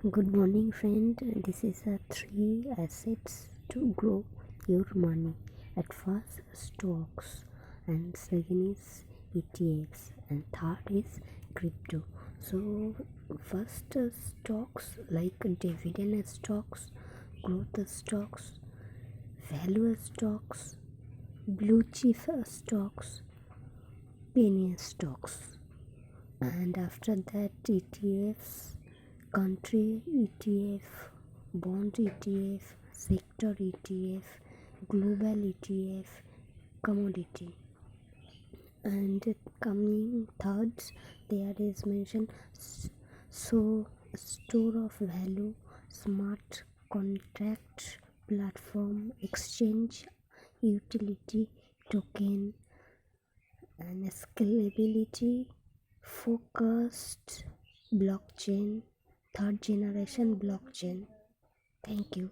Good morning, friend. This is a 3 assets to grow your money. At first, stocks, and second is ETFs, and third is crypto. So, first, stocks like dividend stocks, growth stocks, value stocks, blue chip stocks, penny stocks, and after that, ETFs. Country ETF, bond ETF, sector ETF, global ETF, commodity. And coming thirds, there is mentioned so store of value, smart contract, platform, exchange, utility, token, and scalability, focused blockchain, third generation blockchain. Thank you.